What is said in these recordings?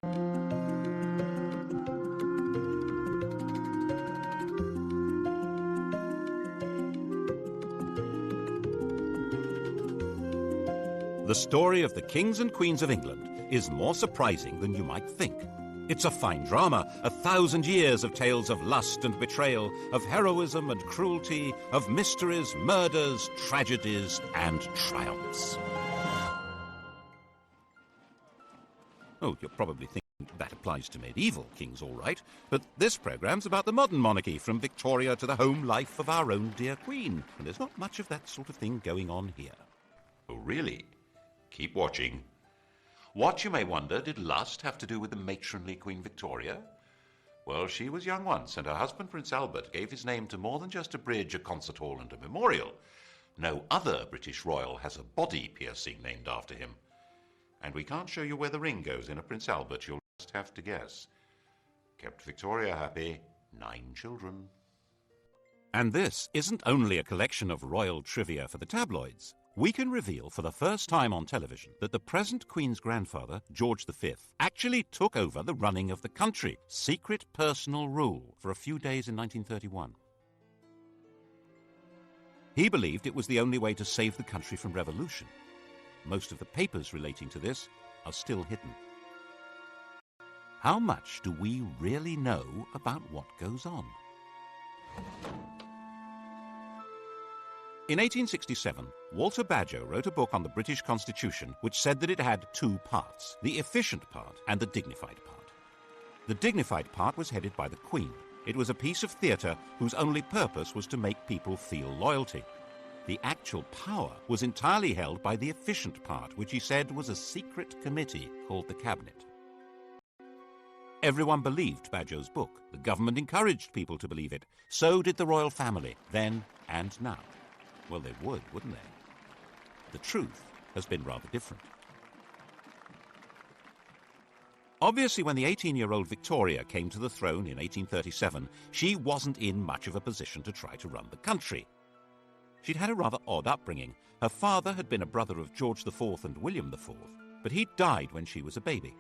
The story of the kings and queens of England is more surprising than you might think. It's a fine drama, 1,000 years of tales of lust and betrayal, of heroism and cruelty, of mysteries, murders, tragedies, and triumphs. Oh, you're probably thinking that applies to medieval kings, all right, but this programme's about the modern monarchy, from Victoria to the home life of our own dear Queen, and there's not much of that sort of thing going on here. Oh, really? Keep watching. What, you may wonder, did lust have to do with the matronly Queen Victoria? Well, she was young once, and her husband, Prince Albert, gave his name to more than just a bridge, a concert hall, and a memorial. No other British royal has a body piercing named after him. And we can't show you where the ring goes in a Prince Albert, you'll just have to guess. Kept Victoria happy, 9 children. And this isn't only a collection of royal trivia for the tabloids. We can reveal for the first time on television that the present Queen's grandfather, George V, actually took over the running of the country, secret personal rule, for a few days in 1931. He believed it was the only way to save the country from revolution. Most of the papers relating to this are still hidden. How much do we really know about what goes on? In 1867, Walter Bagehot wrote a book on the British Constitution which said that it had 2 parts, the efficient part and the dignified part. The dignified part was headed by the Queen. It was a piece of theatre whose only purpose was to make people feel loyalty. The actual power was entirely held by the efficient part, which he said was a secret committee called the Cabinet. Everyone believed Bagehot's book. The government encouraged people to believe it. So did the royal family, then and now. Well, they would, wouldn't they? The truth has been rather different. Obviously, when the 18-year-old Victoria came to the throne in 1837, she wasn't in much of a position to try to run the country. She'd had a rather odd upbringing. Her father had been a brother of George IV and William IV, but he died when she was a baby.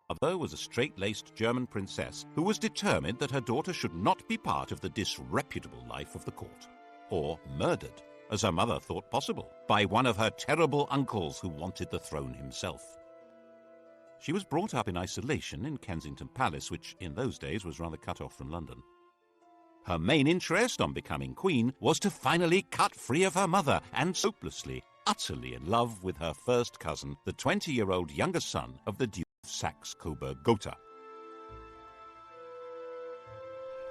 Mother was a straight-laced German princess who was determined that her daughter should not be part of the disreputable life of the court, or murdered, as her mother thought possible, by one of her terrible uncles who wanted the throne himself. She was brought up in isolation in Kensington Palace, which in those days was rather cut off from London. Her main interest on becoming queen was to finally cut free of her mother, and hopelessly, utterly in love with her first cousin, the 20-year-old younger son of the Duke of Saxe-Coburg-Gotha.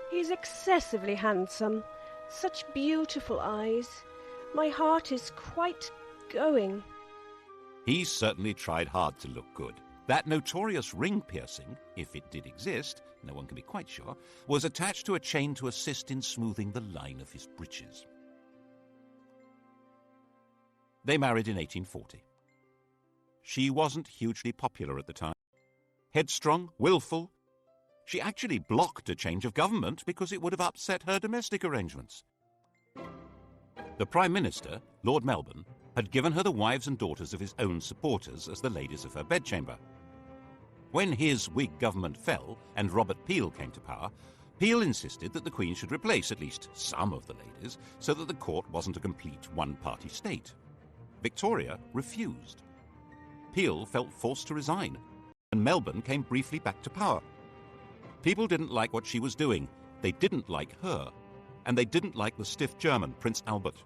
He's excessively handsome. Such beautiful eyes. My heart is quite going. He certainly tried hard to look good. That notorious ring piercing, if it did exist, no one can be quite sure, was attached to a chain to assist in smoothing the line of his breeches. They married in 1840. She wasn't hugely popular at the time. Headstrong, willful. She actually blocked a change of government because it would have upset her domestic arrangements. The Prime Minister, Lord Melbourne, had given her the wives and daughters of his own supporters as the ladies of her bedchamber. When his Whig government fell and Robert Peel came to power, Peel insisted that the Queen should replace at least some of the ladies so that the court wasn't a complete one-party state. Victoria refused. Peel felt forced to resign, and Melbourne came briefly back to power. People didn't like what she was doing. They didn't like her. And they didn't like the stiff German, Prince Albert.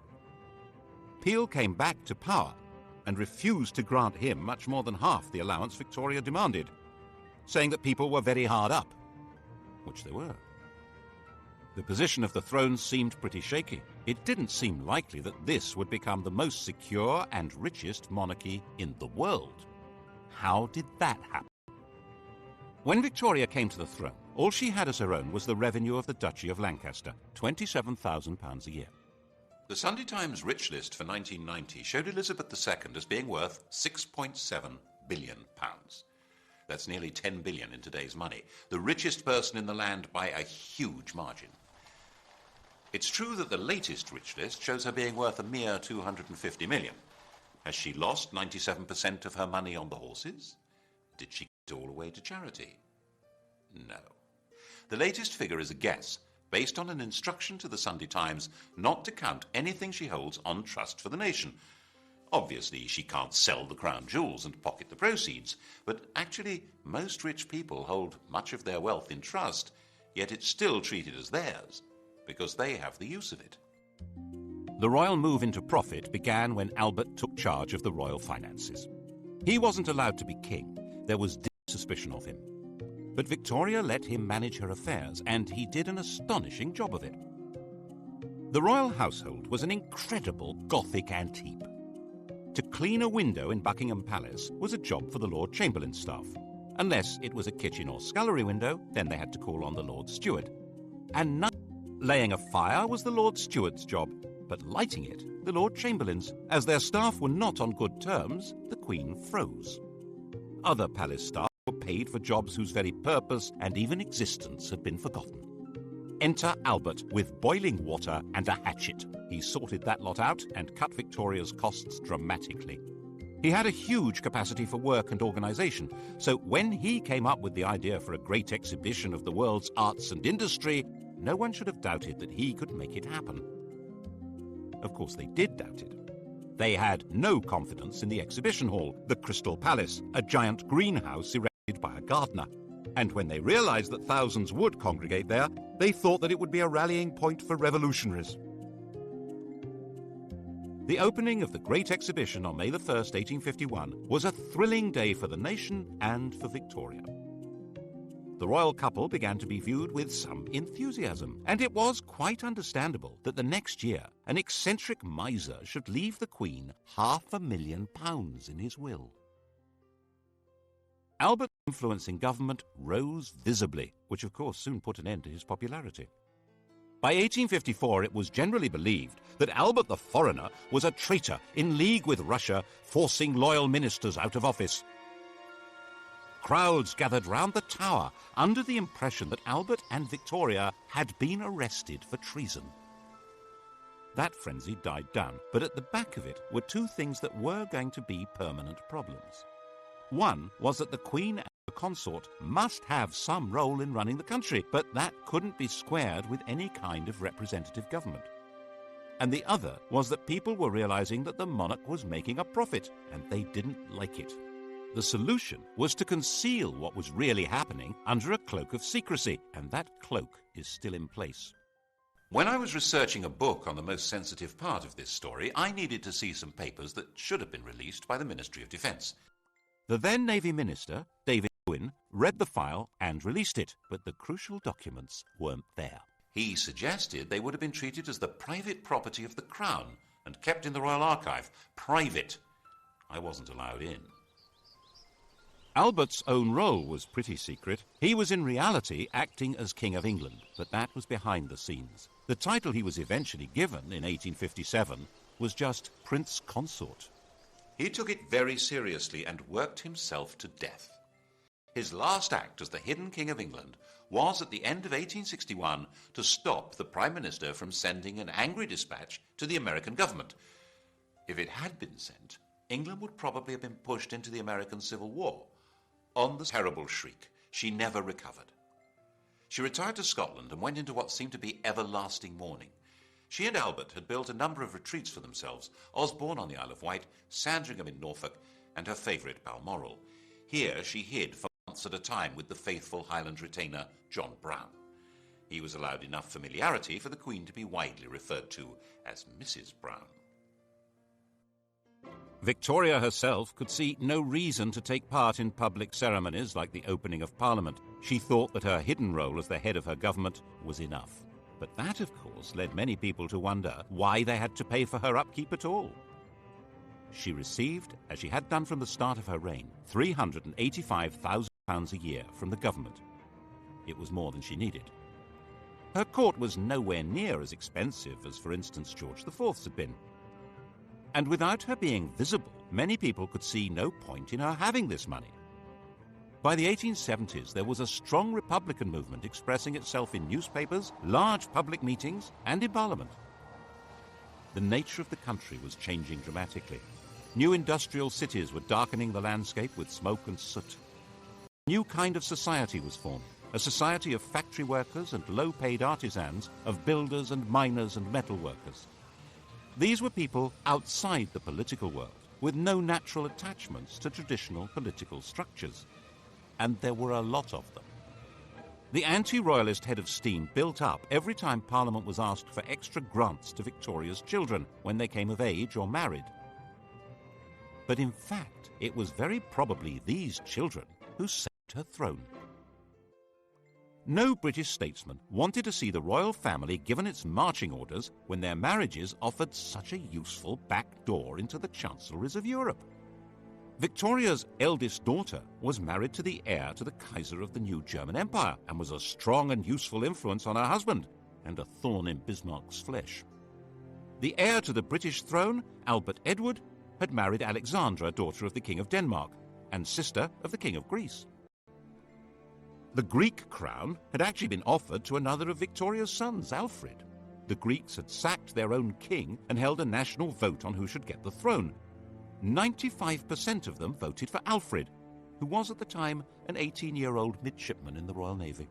Peel came back to power and refused to grant him much more than half the allowance Victoria demanded, saying that people were very hard up, which they were. The position of the throne seemed pretty shaky. It didn't seem likely that this would become the most secure and richest monarchy in the world. How did that happen? When Victoria came to the throne, all she had as her own was the revenue of the Duchy of Lancaster, £27,000 a year. The Sunday Times Rich List for 1990 showed Elizabeth II as being worth £6.7 billion. That's nearly 10 billion in today's money. The richest person in the land by a huge margin. It's true that the latest Rich List shows her being worth a mere 250 million. Has she lost 97% of her money on the horses? Did she give it all away to charity? No. The latest figure is a guess, based on an instruction to the Sunday Times not to count anything she holds on trust for the nation. Obviously, she can't sell the crown jewels and pocket the proceeds, but actually, most rich people hold much of their wealth in trust, yet it's still treated as theirs, because they have the use of it. The royal move into profit began when Albert took charge of the royal finances. He wasn't allowed to be king. There was deep suspicion of him. But Victoria let him manage her affairs, and he did an astonishing job of it. The royal household was an incredible Gothic antique. To clean a window in Buckingham Palace was a job for the Lord Chamberlain's staff. Unless it was a kitchen or scullery window, then they had to call on the Lord Steward. And laying a fire was the Lord Steward's job, but lighting it, the Lord Chamberlain's. As their staff were not on good terms, the Queen froze. Other palace staff were paid for jobs whose very purpose and even existence had been forgotten. Enter Albert with boiling water and a hatchet. He sorted that lot out and cut Victoria's costs dramatically. He had a huge capacity for work and organisation, so when he came up with the idea for a great exhibition of the world's arts and industry, no one should have doubted that he could make it happen. Of course, they did doubt it. They had no confidence in the exhibition hall, the Crystal Palace, a giant greenhouse erected by a gardener. And when they realised that thousands would congregate there, they thought that it would be a rallying point for revolutionaries. The opening of the Great Exhibition on May 1st, 1851, was a thrilling day for the nation and for Victoria. The royal couple began to be viewed with some enthusiasm, and it was quite understandable that the next year an eccentric miser should leave the Queen £500,000 in his will. Albert's influence in government rose visibly, which of course soon put an end to his popularity. By 1854 it was generally believed that Albert the Foreigner was a traitor in league with Russia, forcing loyal ministers out of office. Crowds gathered round the Tower under the impression that Albert and Victoria had been arrested for treason. That frenzy died down, but at the back of it were two things that were going to be permanent problems. One was that the Queen and the consort must have some role in running the country, but that couldn't be squared with any kind of representative government. And the other was that people were realizing that the monarch was making a profit, and they didn't like it. The solution was to conceal what was really happening under a cloak of secrecy, and that cloak is still in place. When I was researching a book on the most sensitive part of this story, I needed to see some papers that should have been released by the Ministry of Defence. The then Navy Minister, David Owen, read the file and released it, but the crucial documents weren't there. He suggested they would have been treated as the private property of the Crown and kept in the Royal Archive. Private. I wasn't allowed in. Albert's own role was pretty secret. He was in reality acting as King of England, but that was behind the scenes. The title he was eventually given in 1857 was just Prince Consort. He took it very seriously and worked himself to death. His last act as the hidden King of England was at the end of 1861 to stop the Prime Minister from sending an angry dispatch to the American government. If it had been sent, England would probably have been pushed into the American Civil War. On the terrible shriek, she never recovered. She retired to Scotland and went into what seemed to be everlasting mourning. She and Albert had built a number of retreats for themselves, Osborne on the Isle of Wight, Sandringham in Norfolk, and her favourite Balmoral. Here she hid for months at a time with the faithful Highland retainer John Brown. He was allowed enough familiarity for the Queen to be widely referred to as Mrs. Brown. Victoria herself could see no reason to take part in public ceremonies like the opening of Parliament. She thought that her hidden role as the head of her government was enough. But that, of course, led many people to wonder why they had to pay for her upkeep at all. She received, as she had done from the start of her reign, £385,000 a year from the government. It was more than she needed. Her court was nowhere near as expensive as, for instance, George IV's had been. And without her being visible, many people could see no point in her having this money. By the 1870s, there was a strong Republican movement expressing itself in newspapers, large public meetings, and in Parliament. The nature of the country was changing dramatically. New industrial cities were darkening the landscape with smoke and soot. A new kind of society was formed, a society of factory workers and low-paid artisans, of builders and miners and metal workers. These were people outside the political world, with no natural attachments to traditional political structures. And there were a lot of them. The anti-royalist head of steam built up every time Parliament was asked for extra grants to Victoria's children when they came of age or married. But in fact, it was very probably these children who saved her throne. No British statesman wanted to see the royal family given its marching orders when their marriages offered such a useful back door into the chancelleries of Europe. Victoria's eldest daughter was married to the heir to the Kaiser of the new German Empire and was a strong and useful influence on her husband and a thorn in Bismarck's flesh. The heir to the British throne, Albert Edward, had married Alexandra, daughter of the King of Denmark and sister of the King of Greece. The Greek crown had actually been offered to another of Victoria's sons, Alfred. The Greeks had sacked their own king and held a national vote on who should get the throne. 95% of them voted for Alfred, who was at the time an 18-year-old midshipman in the Royal Navy.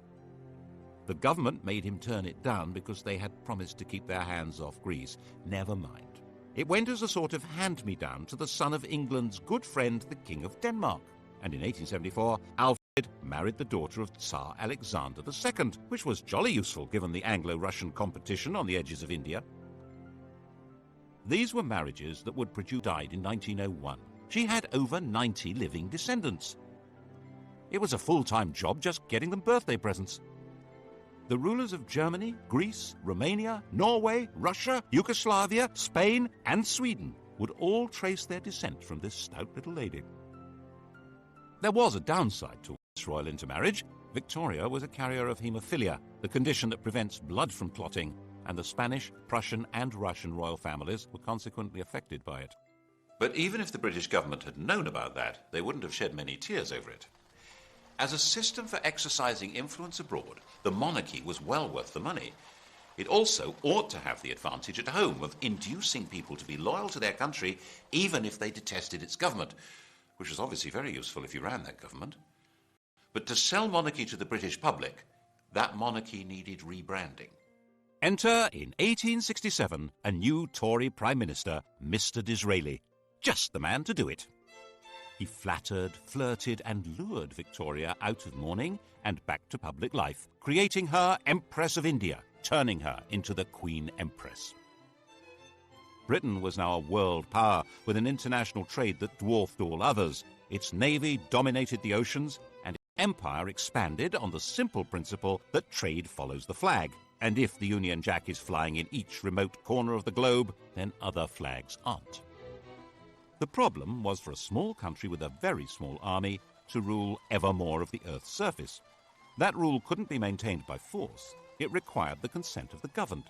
The government made him turn it down because they had promised to keep their hands off Greece. Never mind. It went as a sort of hand-me-down to the son of England's good friend, the King of Denmark. And in 1874, Alfred married the daughter of Tsar Alexander II, which was jolly useful given the Anglo-Russian competition on the edges of India. These were marriages that would produce. Died in 1901. She had over 90 living descendants. It was a full-time job just getting them birthday presents. The rulers of Germany, Greece, Romania, Norway, Russia, Yugoslavia, Spain, and Sweden would all trace their descent from this stout little lady. There was a downside to this royal intermarriage. Victoria was a carrier of haemophilia, the condition that prevents blood from clotting, and the Spanish, Prussian, and Russian royal families were consequently affected by it. But even if the British government had known about that, they wouldn't have shed many tears over it. As a system for exercising influence abroad, the monarchy was well worth the money. It also ought to have the advantage at home of inducing people to be loyal to their country, even if they detested its government, which was obviously very useful if you ran that government. But to sell monarchy to the British public, that monarchy needed rebranding. Enter, in 1867, a new Tory Prime Minister, Mr. Disraeli. Just the man to do it. He flattered, flirted, and lured Victoria out of mourning and back to public life, creating her Empress of India, turning her into the Queen Empress. Britain was now a world power with an international trade that dwarfed all others. Its navy dominated the oceans, and its empire expanded on the simple principle that trade follows the flag. And if the Union Jack is flying in each remote corner of the globe, then other flags aren't. The problem was for a small country with a very small army to rule ever more of the Earth's surface. That rule couldn't be maintained by force. It required the consent of the governed.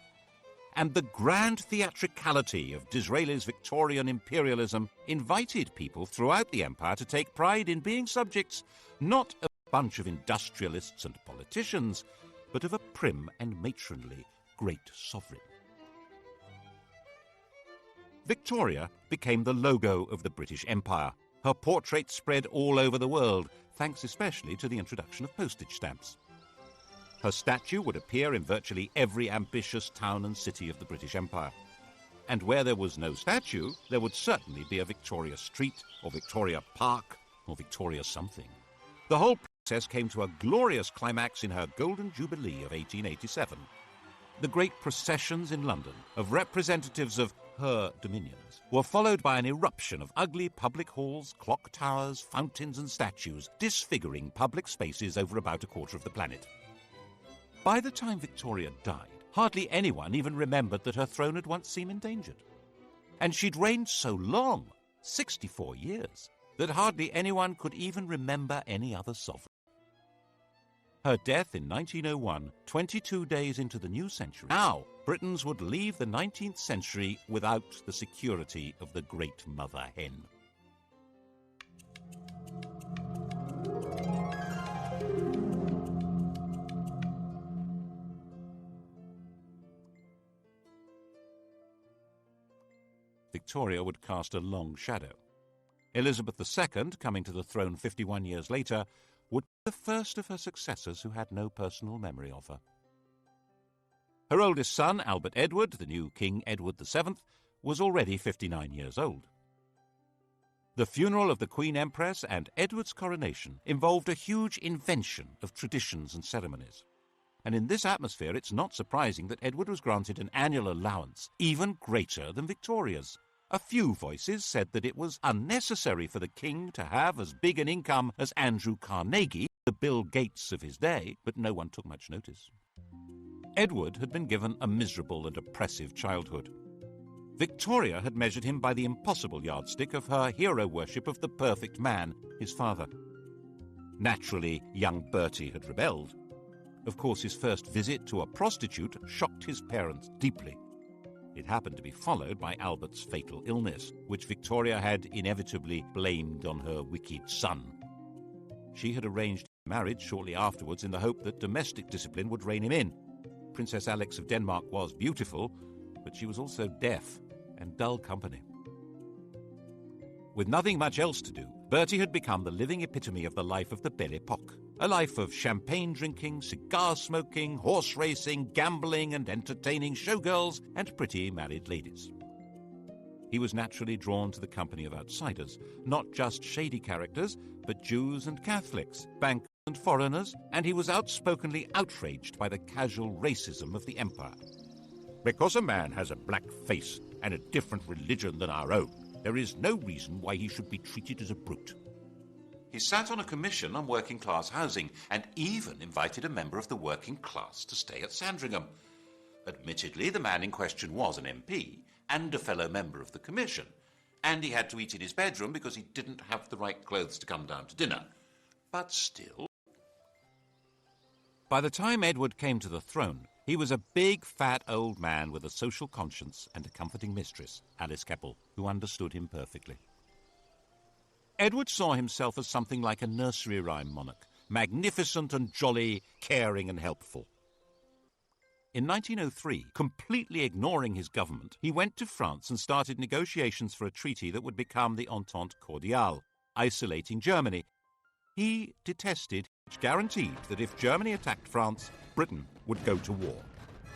And the grand theatricality of Disraeli's Victorian imperialism invited people throughout the empire to take pride in being subjects, not of a bunch of industrialists and politicians, but of a prim and matronly great sovereign. Victoria became the logo of the British Empire. Her portrait spread all over the world, thanks especially to the introduction of postage stamps. Her statue would appear in virtually every ambitious town and city of the British Empire. And where there was no statue, there would certainly be a Victoria Street, or Victoria Park, or Victoria something. The whole process came to a glorious climax in her Golden Jubilee of 1887. The great processions in London of representatives of her dominions were followed by an eruption of ugly public halls, clock towers, fountains and statues, disfiguring public spaces over about a quarter of the planet. By the time Victoria died, hardly anyone even remembered that her throne had once seemed endangered. And she'd reigned so long, 64 years, that hardly anyone could even remember any other sovereign. Her death in 1901, 22 days into the new century. Now, Britons would leave the 19th century without the security of the great mother hen. Victoria would cast a long shadow. Elizabeth II, coming to the throne 51 years later, would be the first of her successors who had no personal memory of her. Her oldest son, Albert Edward, the new King Edward VII, was already 59 years old. The funeral of the Queen Empress and Edward's coronation involved a huge invention of traditions and ceremonies. And in this atmosphere, it's not surprising that Edward was granted an annual allowance even greater than Victoria's. A few voices said that it was unnecessary for the king to have as big an income as Andrew Carnegie, the Bill Gates of his day, but no one took much notice. Edward had been given a miserable and oppressive childhood. Victoria had measured him by the impossible yardstick of her hero worship of the perfect man, his father. Naturally, young Bertie had rebelled. Of course, his first visit to a prostitute shocked his parents deeply. It happened to be followed by Albert's fatal illness, which Victoria had inevitably blamed on her wicked son. She had arranged marriage shortly afterwards in the hope that domestic discipline would rein him in. Princess Alex of Denmark was beautiful, but she was also deaf and dull company. With nothing much else to do, Bertie had become the living epitome of the life of the Belle Epoque, a life of champagne drinking, cigar smoking, horse racing, gambling and entertaining showgirls and pretty married ladies. He was naturally drawn to the company of outsiders, not just shady characters, but Jews and Catholics, bankers and foreigners, and he was outspokenly outraged by the casual racism of the empire. Because a man has a black face and a different religion than our own, there is no reason why he should be treated as a brute. He sat on a commission on working-class housing and even invited a member of the working class to stay at Sandringham. Admittedly, the man in question was an MP and a fellow member of the commission, and he had to eat in his bedroom because he didn't have the right clothes to come down to dinner. But still... By the time Edward came to the throne, he was a big, fat old man with a social conscience and a comforting mistress, Alice Keppel, who understood him perfectly. Edward saw himself as something like a nursery rhyme monarch, magnificent and jolly, caring and helpful. In 1903, completely ignoring his government, he went to France and started negotiations for a treaty that would become the Entente Cordiale, isolating Germany. He detested, which guaranteed that if Germany attacked France, Britain would go to war.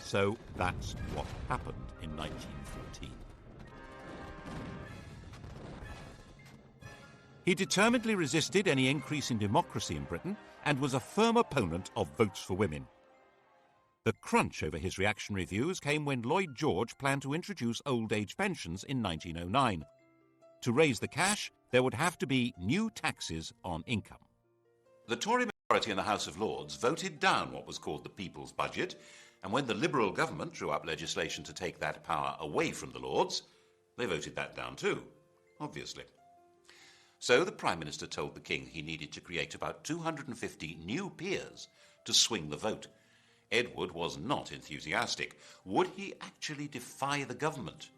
So that's what happened in 1914. He determinedly resisted any increase in democracy in Britain and was a firm opponent of votes for women. The crunch over his reactionary views came when Lloyd George planned to introduce old age pensions in 1909. To raise the cash, there would have to be new taxes on income. The Tory majority in the House of Lords voted down what was called the People's Budget, and when the Liberal government drew up legislation to take that power away from the Lords, they voted that down too, obviously. So the Prime Minister told the King he needed to create about 250 new peers to swing the vote. Edward was not enthusiastic. Would he actually defy the government?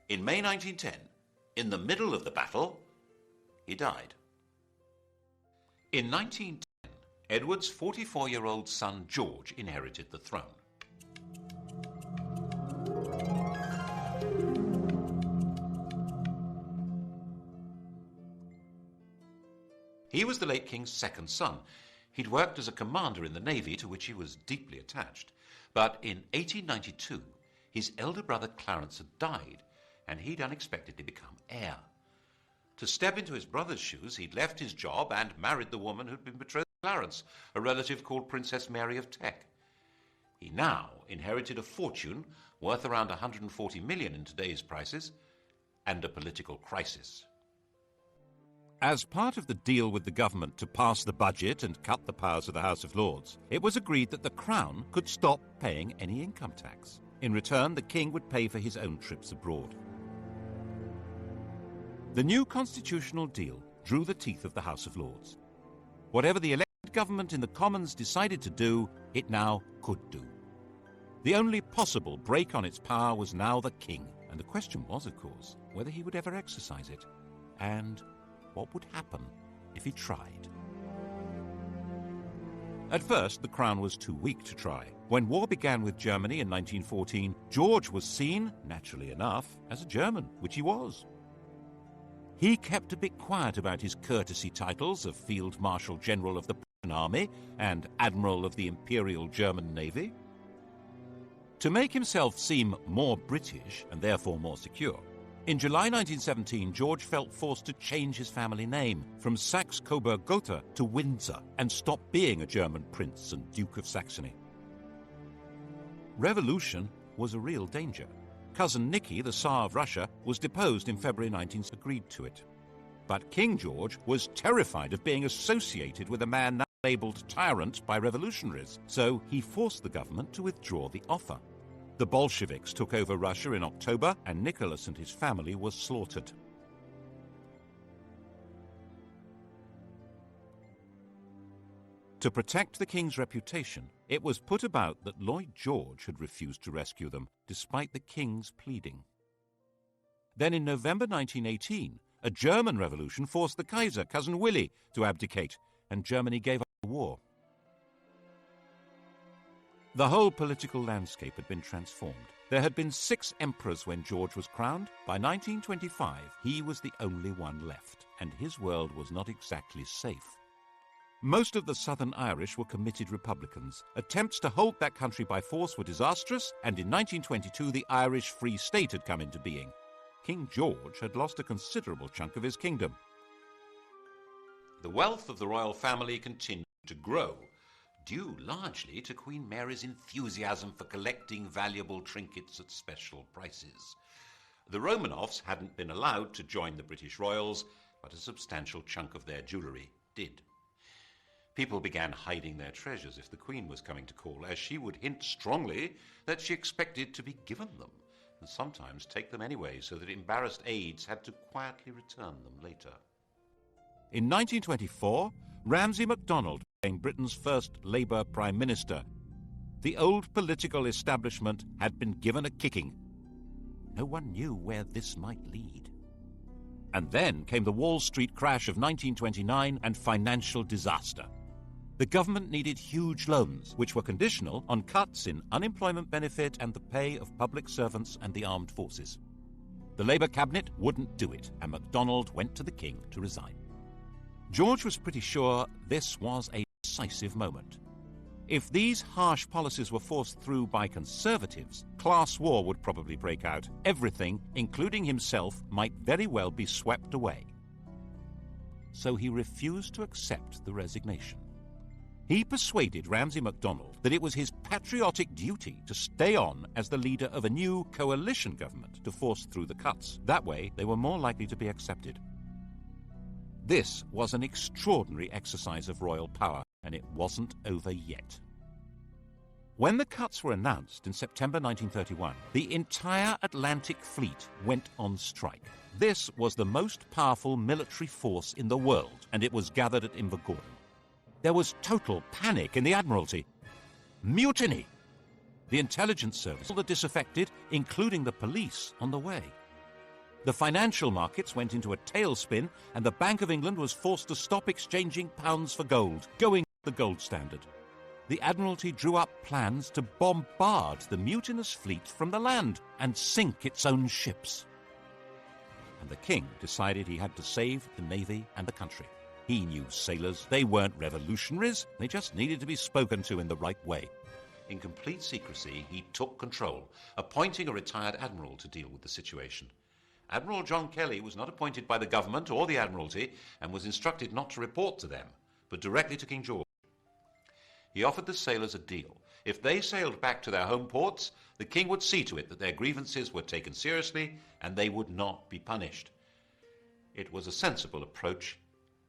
In May 1910, in the middle of the battle, he died. In 1910, Edward's 44-year-old son George inherited the throne. He was the late King's second son. He'd worked as a commander in the Navy, to which he was deeply attached. But in 1892, his elder brother Clarence had died, and he'd unexpectedly become heir. To step into his brother's shoes, he'd left his job and married the woman who'd been betrothed to Clarence, a relative called Princess Mary of Teck. He now inherited a fortune worth around 140 million in today's prices, and a political crisis. As part of the deal with the government to pass the budget and cut the powers of the House of Lords, it was agreed that the Crown could stop paying any income tax. In return, the King would pay for his own trips abroad. The new constitutional deal drew the teeth of the House of Lords. Whatever the elected government in the Commons decided to do, it now could do. The only possible break on its power was now the King, and the question was, of course, whether he would ever exercise it, and what would happen if he tried. At first, the Crown was too weak to try. When war began with Germany in 1914, George was seen, naturally enough, as a German, which he was. He kept a bit quiet about his courtesy titles of Field Marshal General of the Prussian Army and Admiral of the Imperial German Navy. To make himself seem more British and therefore more secure, in July 1917, George felt forced to change his family name from Saxe-Coburg-Gotha to Windsor and stop being a German prince and Duke of Saxony. Revolution was a real danger. Cousin Nicky, the Tsar of Russia, was deposed in February 1917, agreed to it. But King George was terrified of being associated with a man now labelled tyrant by revolutionaries, so he forced the government to withdraw the offer. The Bolsheviks took over Russia in October, and Nicholas and his family were slaughtered. To protect the king's reputation, it was put about that Lloyd George had refused to rescue them, despite the king's pleading. Then in November 1918, a German revolution forced the Kaiser, Cousin Willie, to abdicate, and Germany gave up the war. The whole political landscape had been transformed. There had been 6 emperors when George was crowned. By 1925, he was the only one left, and his world was not exactly safe. Most of the Southern Irish were committed Republicans. Attempts to hold that country by force were disastrous, and in 1922 the Irish Free State had come into being. King George had lost a considerable chunk of his kingdom. The wealth of the royal family continued to grow, due largely to Queen Mary's enthusiasm for collecting valuable trinkets at special prices. The Romanovs hadn't been allowed to join the British royals, but a substantial chunk of their jewellery did. People began hiding their treasures if the Queen was coming to call, as she would hint strongly that she expected to be given them, and sometimes take them anyway, so that embarrassed aides had to quietly return them later. In 1924, Ramsay MacDonald became Britain's first Labour Prime Minister. The old political establishment had been given a kicking. No one knew where this might lead. And then came the Wall Street crash of 1929 and financial disaster. The government needed huge loans, which were conditional on cuts in unemployment benefit and the pay of public servants and the armed forces. The Labour cabinet wouldn't do it, and MacDonald went to the King to resign. George was pretty sure this was a decisive moment. If these harsh policies were forced through by Conservatives, class war would probably break out. Everything, including himself, might very well be swept away. So he refused to accept the resignation. He persuaded Ramsay MacDonald that it was his patriotic duty to stay on as the leader of a new coalition government to force through the cuts. That way, they were more likely to be accepted. This was an extraordinary exercise of royal power, and it wasn't over yet. When the cuts were announced in September 1931, the entire Atlantic Fleet went on strike. This was the most powerful military force in the world, and it was gathered at Invergordon. There was total panic in the Admiralty. Mutiny! The intelligence service, all the disaffected, including the police, on the way. The financial markets went into a tailspin, and the Bank of England was forced to stop exchanging pounds for gold, going the gold standard. The Admiralty drew up plans to bombard the mutinous fleet from the land and sink its own ships. And the King decided he had to save the Navy and the country. He knew sailors. They weren't revolutionaries. They just needed to be spoken to in the right way. In complete secrecy, he took control, appointing a retired admiral to deal with the situation. Admiral John Kelly was not appointed by the government or the Admiralty and was instructed not to report to them, but directly to King George. He offered the sailors a deal. If they sailed back to their home ports, the King would see to it that their grievances were taken seriously and they would not be punished. It was a sensible approach,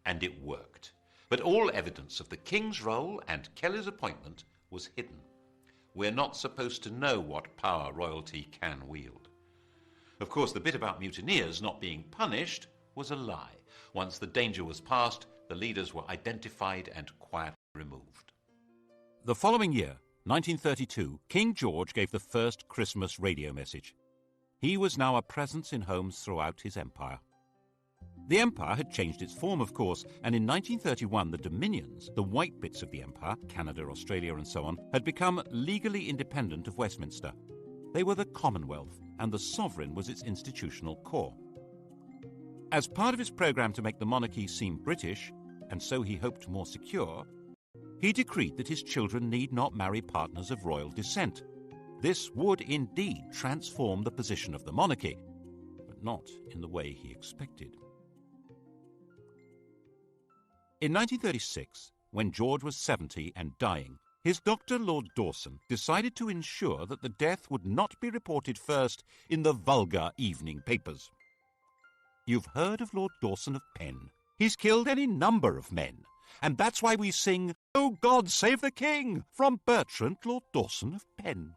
and it worked. But all evidence of the King's role and Kelly's appointment was hidden. We're not supposed to know what power royalty can wield. Of course, the bit about mutineers not being punished was a lie. Once the danger was past, the leaders were identified and quietly removed. The following year, 1932, King George gave the first Christmas radio message. He was now a presence in homes throughout his empire. The empire had changed its form, of course, and in 1931 the Dominions, the white bits of the empire, Canada, Australia and so on, had become legally independent of Westminster. They were the Commonwealth, and the sovereign was its institutional core. As part of his programme to make the monarchy seem British, and so he hoped more secure, he decreed that his children need not marry partners of royal descent. This would indeed transform the position of the monarchy, but not in the way he expected. In 1936, when George was 70 and dying, his doctor, Lord Dawson, decided to ensure that the death would not be reported first in the vulgar evening papers. You've heard of Lord Dawson of Penn. He's killed any number of men, and that's why we sing, "Oh God, save the King," from Bertrand, Lord Dawson of Penn.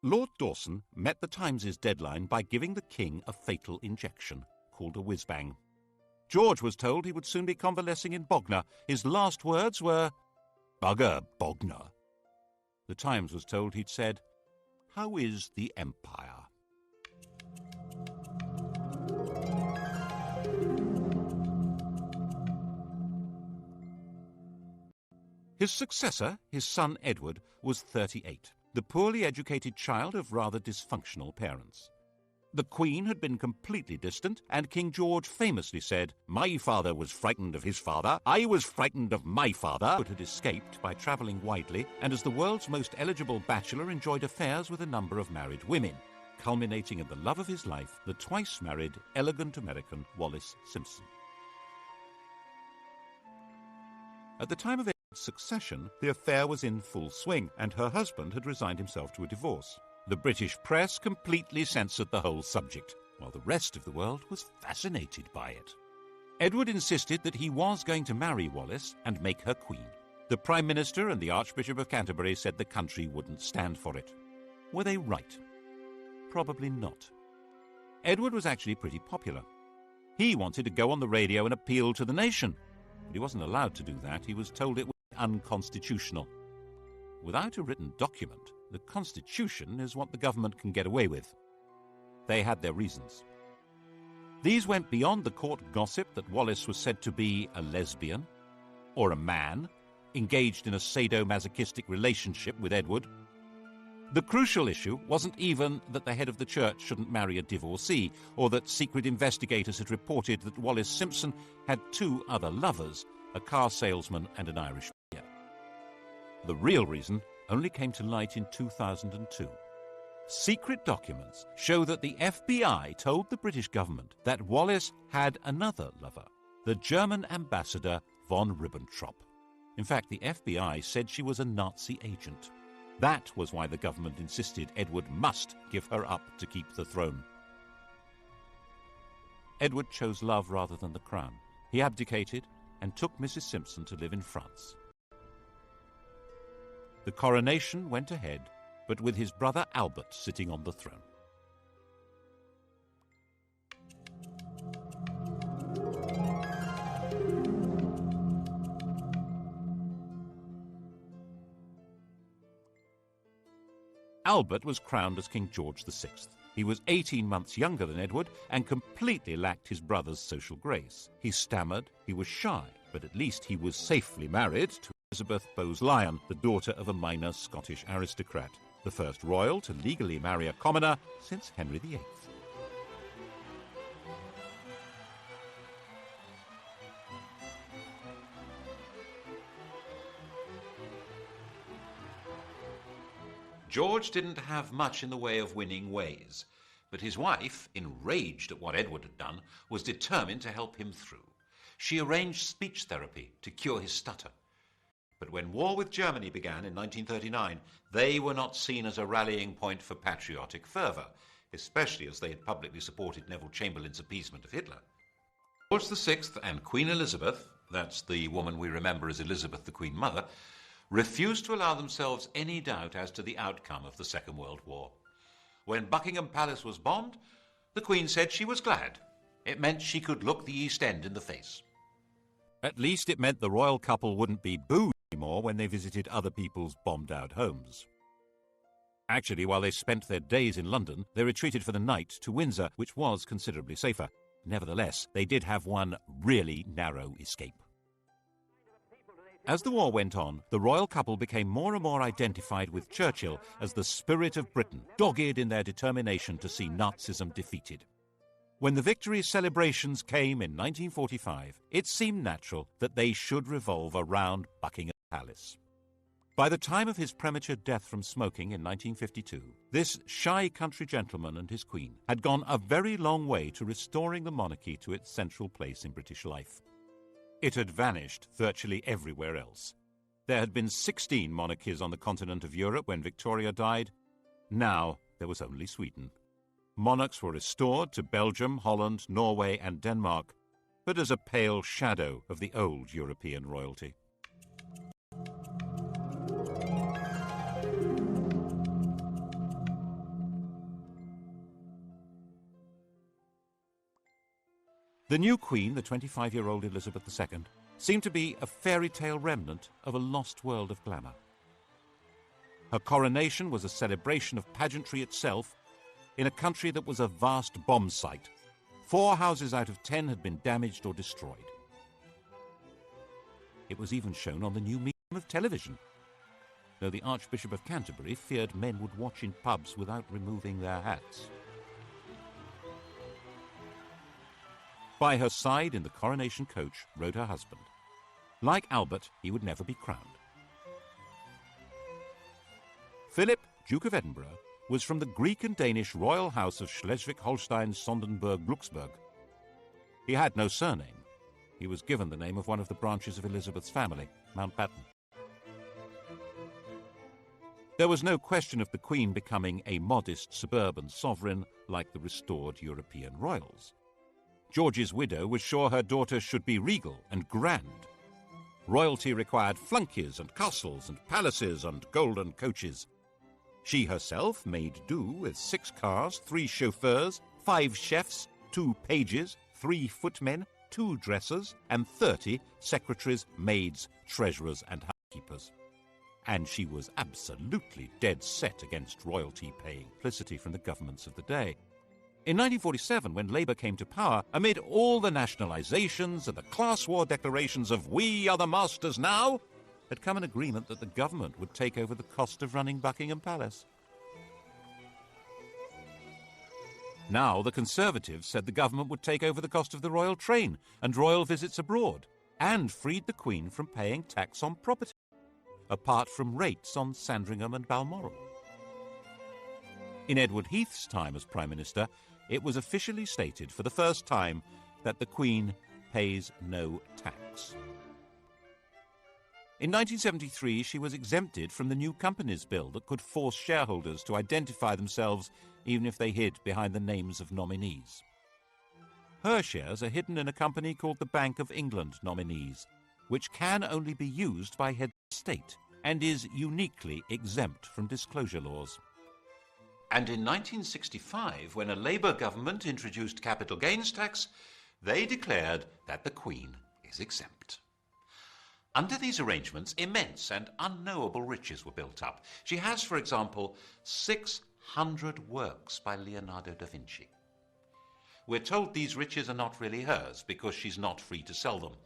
Lord Dawson met the Times' deadline by giving the King a fatal injection, called a whiz-bang. George was told he would soon be convalescing in Bognor. His last words were, "Bugger Bognor." The Times was told he'd said, "How is the Empire?" His successor, his son Edward, was 38, the poorly educated child of rather dysfunctional parents. The Queen had been completely distant, and King George famously said, "My father was frightened of his father, I was frightened of my father." Edward had escaped by travelling widely, and as the world's most eligible bachelor enjoyed affairs with a number of married women, culminating in the love of his life, the twice-married, elegant American Wallis Simpson. At the time of Edward's succession, the affair was in full swing, and her husband had resigned himself to a divorce. The British press completely censored the whole subject, while the rest of the world was fascinated by it. Edward insisted that he was going to marry Wallis and make her queen. The Prime Minister and the Archbishop of Canterbury said the country wouldn't stand for it. Were they right? Probably not. Edward was actually pretty popular. He wanted to go on the radio and appeal to the nation, but he wasn't allowed to do that. He was told it was unconstitutional. Without a written document, the Constitution is what the government can get away with. They had their reasons. These went beyond the court gossip that Wallis was said to be a lesbian, or a man, engaged in a sadomasochistic relationship with Edward. The crucial issue wasn't even that the head of the church shouldn't marry a divorcee, or that secret investigators had reported that Wallis Simpson had 2 other lovers, a car salesman and an Irish peer. The real reason only came to light in 2002. Secret documents show that the FBI told the British government that Wallis had another lover, the German ambassador von Ribbentrop. In fact, the FBI said she was a Nazi agent. That was why the government insisted Edward must give her up to keep the throne. Edward chose love rather than the crown. He abdicated and took Mrs. Simpson to live in France. The coronation went ahead, but with his brother Albert sitting on the throne. Albert was crowned as King George VI. He was 18 months younger than Edward and completely lacked his brother's social grace. He stammered, he was shy, but at least he was safely married to Elizabeth Bowes-Lyon, the daughter of a minor Scottish aristocrat, the first royal to legally marry a commoner since Henry VIII. George didn't have much in the way of winning ways, but his wife, enraged at what Edward had done, was determined to help him through. She arranged speech therapy to cure his stutter. But when war with Germany began in 1939, they were not seen as a rallying point for patriotic fervour, especially as they had publicly supported Neville Chamberlain's appeasement of Hitler. George VI and Queen Elizabeth, that's the woman we remember as Elizabeth the Queen Mother, refused to allow themselves any doubt as to the outcome of the Second World War. When Buckingham Palace was bombed, the Queen said she was glad. It meant she could look the East End in the face. At least it meant the royal couple wouldn't be booed anymore when they visited other people's bombed-out homes. Actually, while they spent their days in London, they retreated for the night to Windsor, which was considerably safer. Nevertheless, they did have one really narrow escape. As the war went on, the royal couple became more and more identified with Churchill as the spirit of Britain, dogged in their determination to see Nazism defeated. When the victory celebrations came in 1945, it seemed natural that they should revolve around Buckingham Palace. By the time of his premature death from smoking in 1952, this shy country gentleman and his queen had gone a very long way to restoring the monarchy to its central place in British life. It had vanished virtually everywhere else. There had been 16 monarchies on the continent of Europe when Victoria died. Now there was only Sweden. Monarchs were restored to Belgium, Holland, Norway and Denmark, but as a pale shadow of the old European royalty. The new queen, the 25-year-old Elizabeth II, seemed to be a fairy tale remnant of a lost world of glamour. Her coronation was a celebration of pageantry itself in a country that was a vast bomb site. 4 houses out of 10 had been damaged or destroyed. It was even shown on the new medium of television, though the Archbishop of Canterbury feared men would watch in pubs without removing their hats. By her side in the coronation coach rode her husband. Like Albert, he would never be crowned. Philip, Duke of Edinburgh, was from the Greek and Danish royal house of Schleswig-Holstein-Sonderburg-Glucksburg. He had no surname. He was given the name of one of the branches of Elizabeth's family, Mountbatten. There was no question of the Queen becoming a modest suburban sovereign like the restored European royals. George's widow was sure her daughter should be regal and grand. Royalty required flunkies and castles and palaces and golden coaches. She herself made do with 6 cars, 3 chauffeurs, 5 chefs, 2 pages, 3 footmen, 2 dressers, and 30 secretaries, maids, treasurers, and housekeepers. And she was absolutely dead set against royalty paying publicity from the governments of the day. In 1947, when Labour came to power, amid all the nationalisations and the class war declarations of "we are the masters now," had come an agreement that the government would take over the cost of running Buckingham Palace. Now the Conservatives said the government would take over the cost of the royal train and royal visits abroad, and freed the Queen from paying tax on property, apart from rates on Sandringham and Balmoral. In Edward Heath's time as Prime Minister, it was officially stated for the first time that the Queen pays no tax. In 1973, she was exempted from the new Companies Bill that could force shareholders to identify themselves even if they hid behind the names of nominees. Her shares are hidden in a company called the Bank of England Nominees, which can only be used by heads of state and is uniquely exempt from disclosure laws. And in 1965, when a Labour government introduced capital gains tax, they declared that the Queen is exempt. Under these arrangements, immense and unknowable riches were built up. She has, for example, 600 works by Leonardo da Vinci. We're told these riches are not really hers because she's not free to sell them.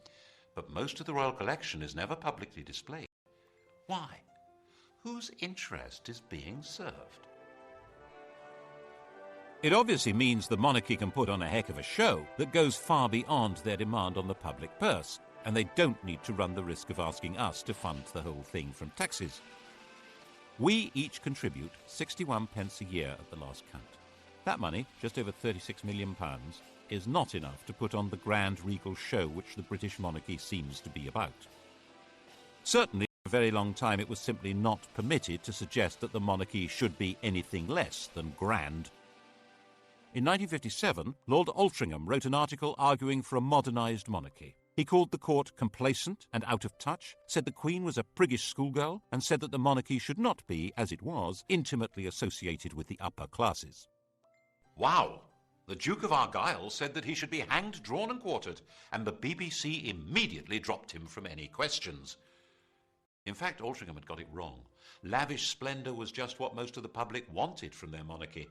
But most of the royal collection is never publicly displayed. Why? Whose interest is being served? It obviously means the monarchy can put on a heck of a show that goes far beyond their demand on the public purse, and they don't need to run the risk of asking us to fund the whole thing from taxes. We each contribute 61 pence a year at the last count. That money, just over £36 million, is not enough to put on the grand regal show which the British monarchy seems to be about. Certainly, for a very long time it was simply not permitted to suggest that the monarchy should be anything less than grand. In 1957, Lord Altrincham wrote an article arguing for a modernised monarchy. He called the court complacent and out of touch, said the Queen was a priggish schoolgirl, and said that the monarchy should not be, as it was, intimately associated with the upper classes. Wow! The Duke of Argyll said that he should be hanged, drawn and quartered, and the BBC immediately dropped him from any questions. In fact, Altrincham had got it wrong. Lavish splendour was just what most of the public wanted from their monarchy.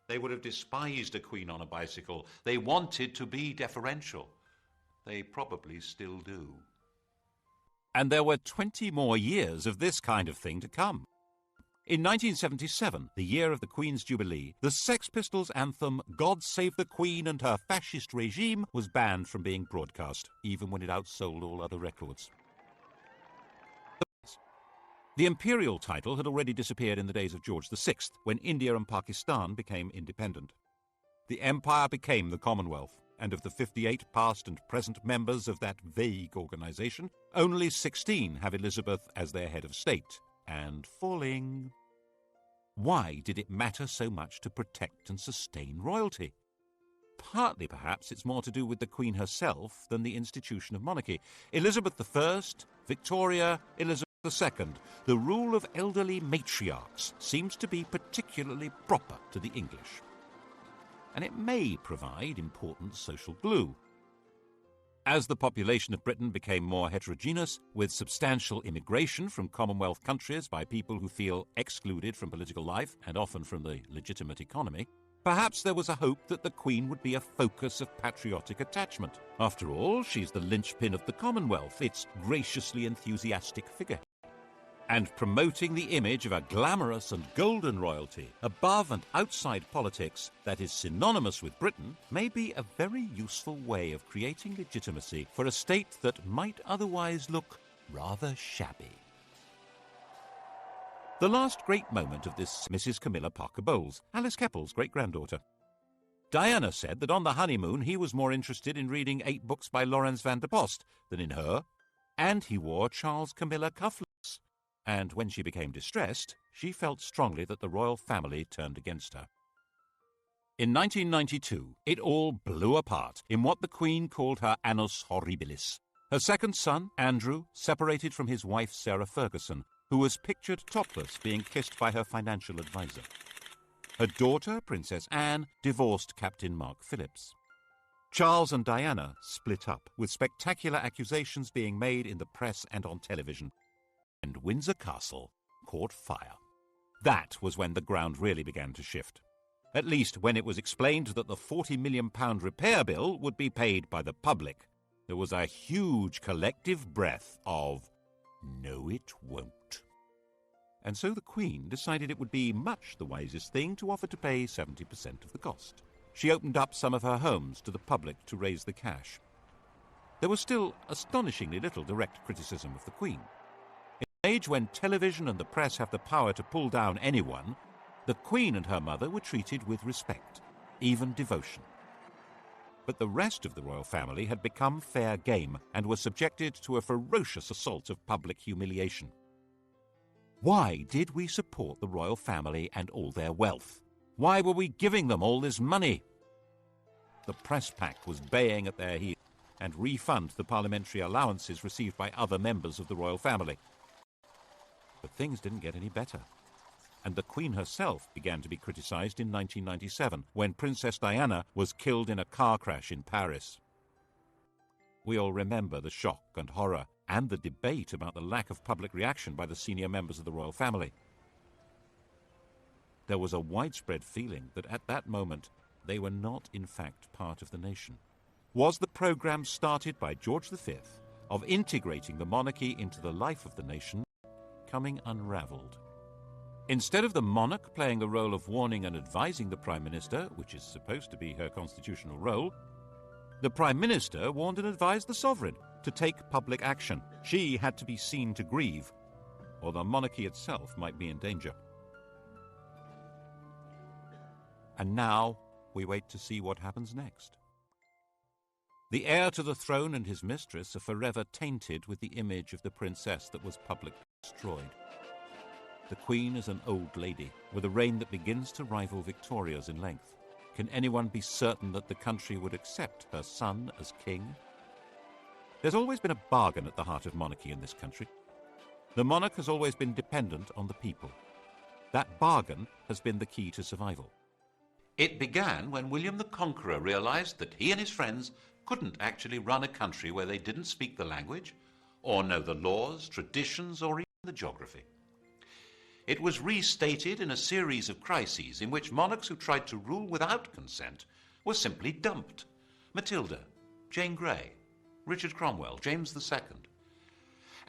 They would have despised a queen on a bicycle. They wanted to be deferential. They probably still do. And there were 20 more years of this kind of thing to come. In 1977, the year of the Queen's Jubilee, the Sex Pistols' anthem God Save the Queen and Her Fascist Regime was banned from being broadcast, even when it outsold all other records. The imperial title had already disappeared in the days of George VI, when India and Pakistan became independent. The empire became the Commonwealth, and of the 58 past and present members of that vague organisation, only 16 have Elizabeth as their head of state, and falling. Why did it matter so much to protect and sustain royalty? Partly, perhaps, it's more to do with the Queen herself than the institution of monarchy. Elizabeth I, Victoria, Elizabeth II, the rule of elderly matriarchs seems to be particularly proper to the English. And it may provide important social glue. As the population of Britain became more heterogeneous, with substantial immigration from Commonwealth countries by people who feel excluded from political life and often from the legitimate economy, perhaps there was a hope that the Queen would be a focus of patriotic attachment. After all, she's the linchpin of the Commonwealth, its graciously enthusiastic figurehead. And promoting the image of a glamorous and golden royalty above and outside politics that is synonymous with Britain may be a very useful way of creating legitimacy for a state that might otherwise look rather shabby. The last great moment of this Mrs. Camilla Parker Bowles, Alice Keppel's great-granddaughter. Diana said that on the honeymoon he was more interested in reading 8 books by Laurens van der Post than in her, and he wore Charles Camilla cufflinks. And when she became distressed, she felt strongly that the royal family turned against her. In 1992, it all blew apart in what the Queen called her annus horribilis. Her second son, Andrew, separated from his wife Sarah Ferguson, who was pictured topless being kissed by her financial advisor. Her daughter, Princess Anne, divorced Captain Mark Phillips. Charles and Diana split up, with spectacular accusations being made in the press and on television. And Windsor Castle caught fire. That was when the ground really began to shift. At least when it was explained that the £40 million repair bill would be paid by the public. There was a huge collective breath of, "No, it won't." And so the Queen decided it would be much the wisest thing to offer to pay 70% of the cost. She opened up some of her homes to the public to raise the cash. There was still astonishingly little direct criticism of the Queen. In an age when television and the press have the power to pull down anyone, the Queen and her mother were treated with respect, even devotion. But the rest of the royal family had become fair game and were subjected to a ferocious assault of public humiliation. Why did we support the royal family and all their wealth? Why were we giving them all this money? The press pack was baying at their heels and refund the parliamentary allowances received by other members of the royal family. But things didn't get any better. And the Queen herself began to be criticised in 1997, when Princess Diana was killed in a car crash in Paris. We all remember the shock and horror and the debate about the lack of public reaction by the senior members of the royal family. There was a widespread feeling that at that moment they were not in fact part of the nation. Was the programme started by George V of integrating the monarchy into the life of the nation coming unravelled? Instead of the monarch playing the role of warning and advising the Prime Minister, which is supposed to be her constitutional role, the Prime Minister warned and advised the sovereign to take public action. She had to be seen to grieve, or the monarchy itself might be in danger. And now we wait to see what happens next. The heir to the throne and his mistress are forever tainted with the image of the princess that was publicly destroyed. The Queen is an old lady, with a reign that begins to rival Victoria's in length. Can anyone be certain that the country would accept her son as king? There's always been a bargain at the heart of monarchy in this country. The monarch has always been dependent on the people. That bargain has been the key to survival. It began when William the Conqueror realized that he and his friends couldn't actually run a country where they didn't speak the language, or know the laws, traditions, or even the geography. It was restated in a series of crises in which monarchs who tried to rule without consent were simply dumped. Matilda, Jane Grey, Richard Cromwell, James II.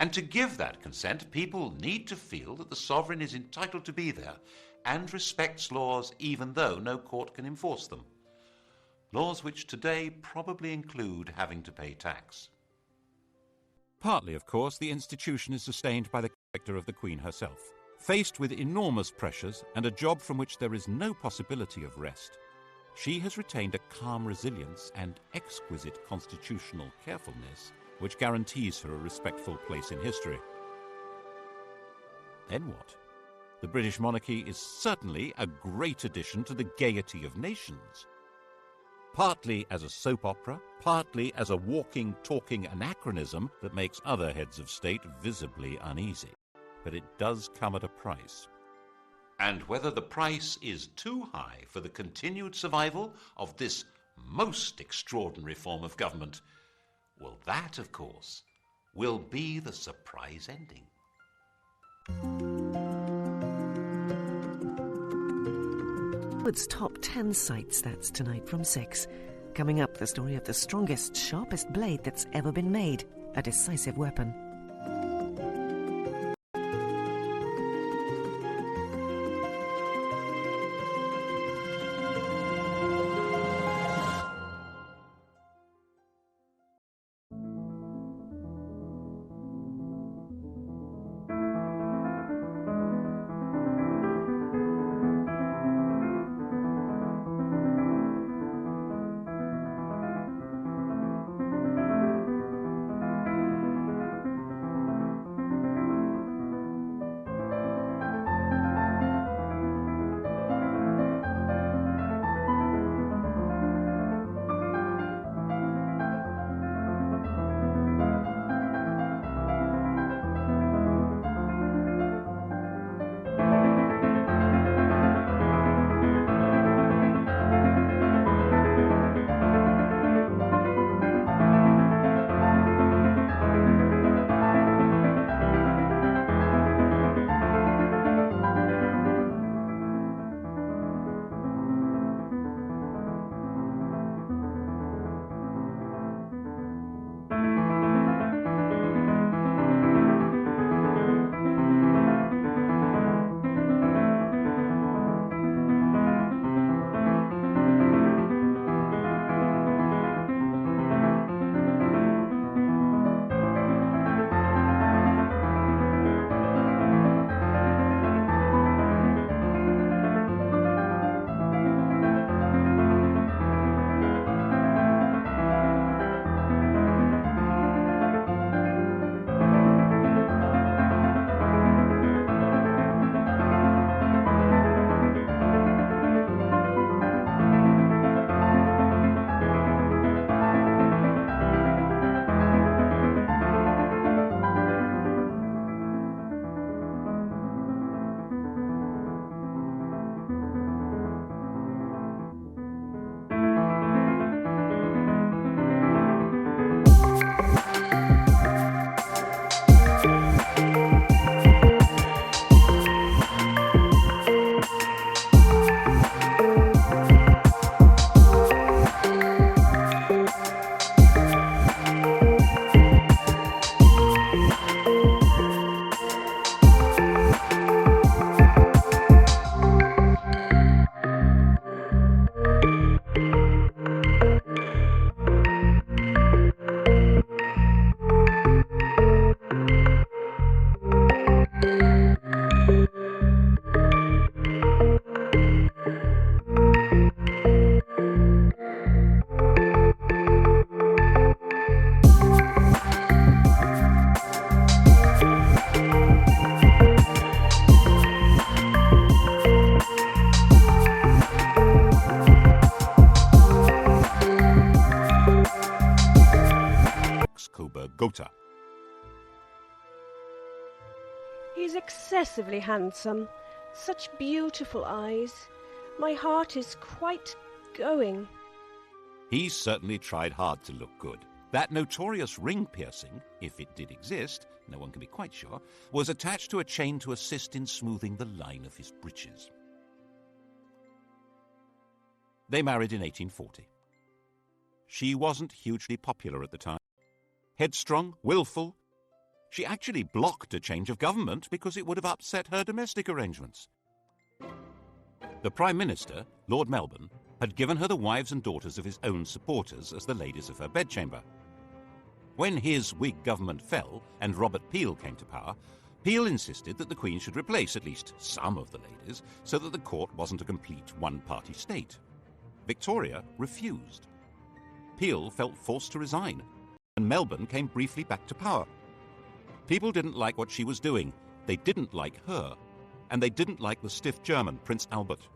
And to give that consent, people need to feel that the sovereign is entitled to be there and respects laws even though no court can enforce them. Laws which today probably include having to pay tax. Partly, of course, the institution is sustained by the character of the Queen herself. Faced with enormous pressures and a job from which there is no possibility of rest, she has retained a calm resilience and exquisite constitutional carefulness which guarantees her a respectful place in history. Then what? The British monarchy is certainly a great addition to the gaiety of nations. Partly as a soap opera, partly as a walking, talking anachronism that makes other heads of state visibly uneasy. But it does come at a price. And whether the price is too high for the continued survival of this most extraordinary form of government, well, that, of course, will be the surprise ending. Hollywood's top 10 sites, that's tonight from 6. Coming up, the story of the strongest, sharpest blade that's ever been made, a decisive weapon. Gotha. He's excessively handsome. Such beautiful eyes. My heart is quite going. He certainly tried hard to look good. That notorious ring piercing, if it did exist, no one can be quite sure, was attached to a chain to assist in smoothing the line of his breeches. They married in 1840. She wasn't hugely popular at the time. Headstrong, willful, She actually blocked a change of government because it would have upset her domestic arrangements. The Prime Minister, Lord Melbourne, had given her the wives and daughters of his own supporters as the ladies of her bedchamber. When his Whig government fell and Robert Peel came to power, Peel insisted that the Queen should replace at least some of the ladies so that the court wasn't a complete one-party state. Victoria refused. Peel felt forced to resign, and Melbourne came briefly back to power. People didn't like what she was doing, they didn't like her, and they didn't like the stiff German, Prince Albert.